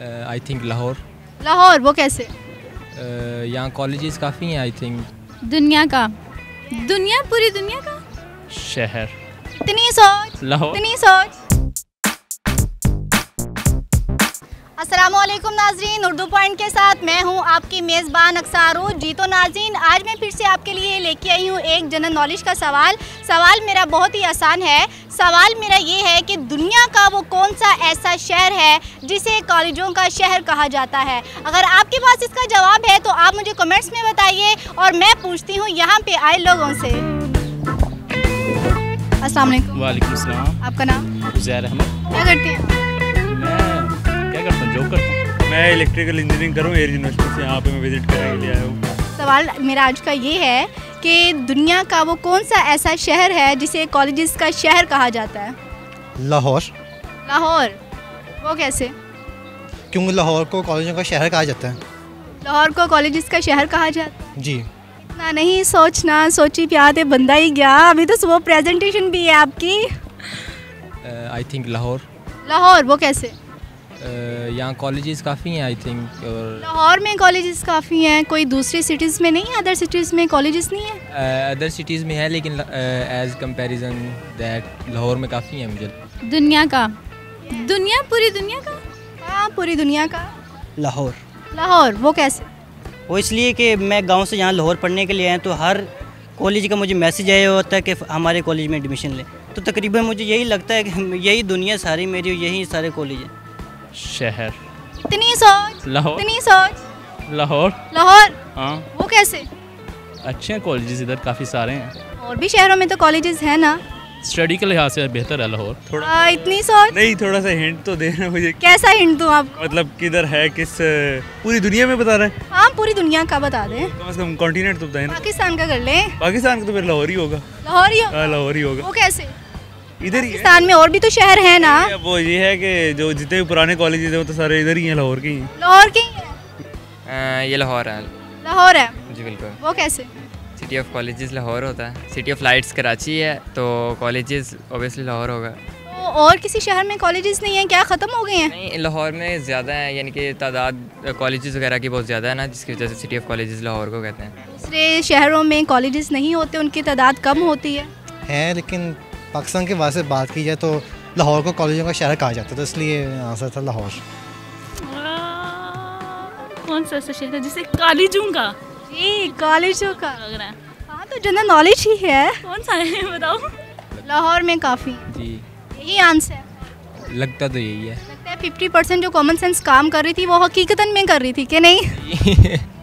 I think Lahore. Lahore, वो कैसे? यहाँ कॉलेजेस काफ़ी हैं आई थिंक। दुनिया का, दुनिया, पूरी दुनिया का शहर। इतनी सोच, लाहौर। इतनी सोच। अस्सलामुअलैकुम नाजरीन, उर्दू पॉइंट के साथ मैं हूं आपकी मेज़बान अक्सारू जी। तो नाजरीन, आज मैं फिर से आपके लिए लेके आई हूं एक जनरल नॉलेज का सवाल मेरा बहुत ही आसान है। सवाल मेरा ये है कि दुनिया का वो कौन सा ऐसा शहर है जिसे कॉलेजों का शहर कहा जाता है। अगर आपके पास इसका जवाब है तो आप मुझे कमेंट्स में बताइए और मैं पूछती हूँ यहाँ पे आए लोगों से। अस्सलाम वालेकुम। वालेकुम सलाम। आपका नाम? उज़ैर अहमद। क्या करते हैं? मैं क्या करता हूँ, जॉब करता हूँ। मैं इलेक्ट्रिकल इंजीनियरिंग करूँ एयर यूनिवर्सिटी से। यहाँ पे मैं विजिट करने के लिए आया हूँ। सवाल मेरा आज का ये है कि दुनिया का वो कौन सा ऐसा शहर है जिसे कॉलेजेस का शहर कहा जाता है? लाहौर। लाहौर, वो कैसे? क्योंकि लाहौर को कॉलेजों का शहर कहा जाता है। लाहौर को कॉलेजेस का शहर कहा जाता है? जी। ना नहीं सोचना, सोची प्यादे बंदा ही गया। अभी तो सुबह प्रेजेंटेशन भी है आपकी। I think Lahore. लाहौर, वो कैसे? यहाँ कॉलेजेस काफ़ी हैं आई थिंक। और लाहौर में कॉलेजेस काफ़ी हैं, कोई दूसरी सिटीज़ में नहीं है? अदर सिटीज़ में कॉलेजेस नहीं है? अदर सिटीज़ में है लेकिन एज कंपैरिजन दैट लाहौर में काफ़ी हैं मुझे। दुनिया का, दुनिया, पूरी दुनिया का हाँ, पूरी दुनिया का। लाहौर। लाहौर, वो कैसे? वो इसलिए कि मैं गांव से यहाँ लाहौर पढ़ने के लिए आया, तो हर कॉलेज का मुझे मैसेज आया होता है कि हमारे कॉलेज में एडमिशन लें। तो तकरीबन मुझे यही लगता है कि यही दुनिया सारी मेरी, यही सारे कॉलेज हैं। शहर इतनी सोच, लाहौर। इतनी सोच। लाहौर। लाहौर, हाँ, वो कैसे? अच्छे हैं कॉलेजेस, इधर काफ़ी सारे हैं। और भी शहरों में तो कॉलेजेस है ना। स्टडी के लिहाज से बेहतर है लाहौर। थोड़ा इतनी सोच। नहीं, थोड़ा सा हिंट तो देना मुझे। कैसा हिंट दूँ आपको? मतलब किधर है, किस पूरी दुनिया में बता रहे हैं? हाँ, पूरी दुनिया का बता दें। कम से कम कॉन्टिनेंट तो बताए ना। पाकिस्तान का कर लें। पाकिस्तान का तो फिर लाहौर ही होगा। लाहौर ही हो? हाँ, लाहौर ही होगा। वो कैसे? इधर ही है। पाकिस्तान में और भी तो शहर है ना। वो ये है कि जो जितने भी पुराने कॉलेजेस हैं वो तो सारे इधर ही हैं, लाहौर के ही हैं। लाहौर के ही है? ये लाहौर है। लाहौर है, जी बिल्कुल। वो कैसे? सिटी ऑफ कॉलेजेस लाहौर होता है। सिटी ऑफ लाइट्स कराची है तो कॉलेजेस ऑब्वियसली लाहौर होगा। तो और किसी शहर में कॉलेजेस नहीं है क्या, ख़त्म हो गए हैं? नहीं, लाहौर में ज़्यादा है, यानी कि तादाद कॉलेजेस वगैरह की बहुत ज़्यादा है ना, जिसकी वजह से सिटी ऑफ कॉलेजेस लाहौर को कहते हैं। दूसरे शहरों में कॉलेजेस नहीं होते, उनकी तादाद कम होती है। लेकिन पाकिस्तान के बाद से बात की जाए तो लाहौर को कॉलेजों का शहर कहा जाता है, तो इसलिए आंसर था लाहौर। कौन सा ऐसा शहर है जिसे कॉलेजों का जी, कॉलेजों का लग रहा है? हाँ, तो जनरल नॉलेज ही है। कौन सा है बताओ? लाहौर में काफ़ी, जी यही आंसर लगता तो यही है। लगता है। 50% जो कॉमन सेंस काम कर रही थी वो हकीकतन में कर रही थी कि नहीं?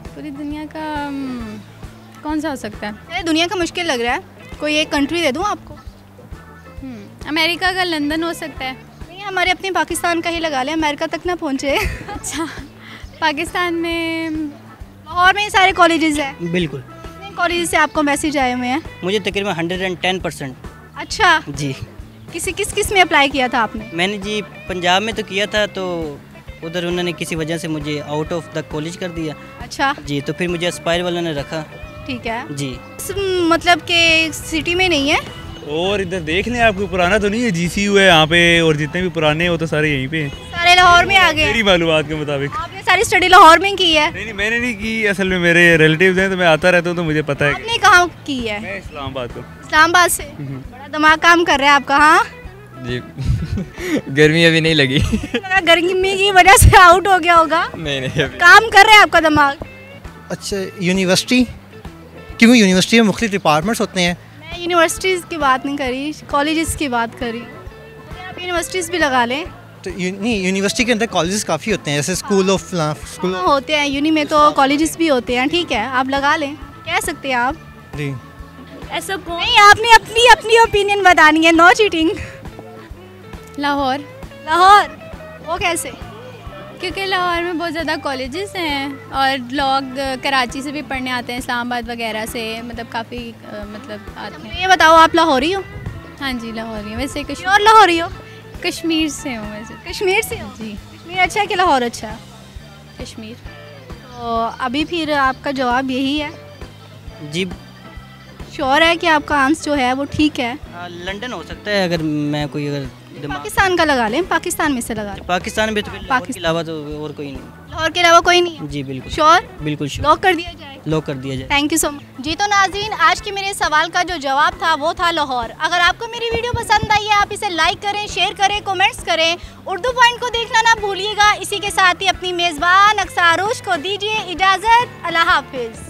पूरी दुनिया का कौन सा हो सकता है? अरे दुनिया का मुश्किल लग रहा है। कोई एक कंट्री दे दूँ आपको? अमेरिका का लंदन हो सकता है। नहीं, हमारे अपने पाकिस्तान का ही लगा लें, अमेरिका तक ना पहुँचे। अच्छा, पाकिस्तान में लाहौर में सारे कॉलेजेस हैं। बिल्कुल। कितने कॉलेज से आपको मैसेज आए हुए हैं? मुझे तकरीबन 110%। अच्छा, जी। किस में अप्लाई किया था आपने? मैंने जी पंजाब में तो किया था, तो उधर उन्होंने किसी वजह से मुझे आउट ऑफ द कॉलेज कर दिया। अच्छा, जी, तो फिर मुझे एस्पायर वालों ने रखा। ठीक है। जी। मतलब कि सिटी में नहीं है? और इधर देख लें, आपको पुराना तो नहीं है, GCU है यहाँ पे, और जितने भी पुराने हैं वो तो सारे यहीं पे हैं। सारे लाहौर में आ गए? मेरी मालूमात के मुताबिक। आपने सारी स्टडी लाहौर में की है? नहीं, मैंने नहीं की, असल में मेरे रिलेटिव्स हैं तो मैं आता रहता हूँ, तो मुझे पता है। आपने कहाँ की है? मैं इस्लामाबाद को। इस्लामाबाद से? बड़ा दिमाग काम कर रहा है आपका। हाँ जी गर्मी अभी नहीं लगी। लगा गर्मी की वजह से आउट हो गया होगा। नहीं अभी काम कर रहा है आपका दिमाग। अच्छा, यूनिवर्सिटी, क्योंकि यूनिवर्सिटी में मुख्तलिफ डिपार्टमेंट्स होते हैं। मैं यूनिवर्सिटीज़ की बात नहीं करी, कॉलेजेस की बात करी। आप यूनिवर्सिटीज़ भी लगा लें। तो नहीं, यूनिवर्सिटी के अंदर कॉलेजेस काफ़ी होते हैं, जैसे स्कूल ऑफ स्कूल। हाँ, होते हैं, यूनी में तो कॉलेजेस भी होते हैं। ठीक है, आप लगा लें, कह सकते हैं आप। जी। ऐसा कौन? नहीं, आपने अपनी अपनी ओपिनियन बतानी है, नो चीटिंग। लाहौर। लाहौर, वो कैसे? क्योंकि लाहौर में बहुत ज़्यादा कॉलेजेस हैं और लोग कराची से भी पढ़ने आते हैं, इस्लामाबाद वगैरह से, मतलब काफ़ी मतलब आते हैं। ये बताओ, आप लाहौरी हो? हाँ जी, लाहौरी हूँ वैसे। और लाहौरी हो? कश्मीर से हूँ वैसे। कश्मीर से हो? जी। कश्मीर अच्छा है कि लाहौर अच्छा है? कश्मीर। तो अभी फिर आपका जवाब यही है? जी। श्योर है कि आपका आंसर जो है वो ठीक है? लंदन हो सकता है, अगर मैं कोई अगर पाकिस्तान का लगा लें, पाकिस्तान में से लगा लें। पाकिस्तान में तो लाहौर के अलावा तो और कोई नहीं। लाहौर के अलावा कोई नहीं है? जी बिल्कुल श्योर? बिल्कुल श्योर। लॉक कर दिया जाए? लॉक कर दिया जाए। Thank you so much. जी तो नाज़रीन, आज के मेरे सवाल का जो जवाब था वो था लाहौर। अगर आपको मेरी वीडियो पसंद आई है, आप इसे लाइक करें, शेयर करें, कमेंट्स करें। उर्दू पॉइंट को देखना ना भूलिएगा। इसी के साथ ही अपनी मेज़बान अक्सा अरूज को दीजिए इजाज़त। अल्लाह हाफिज़।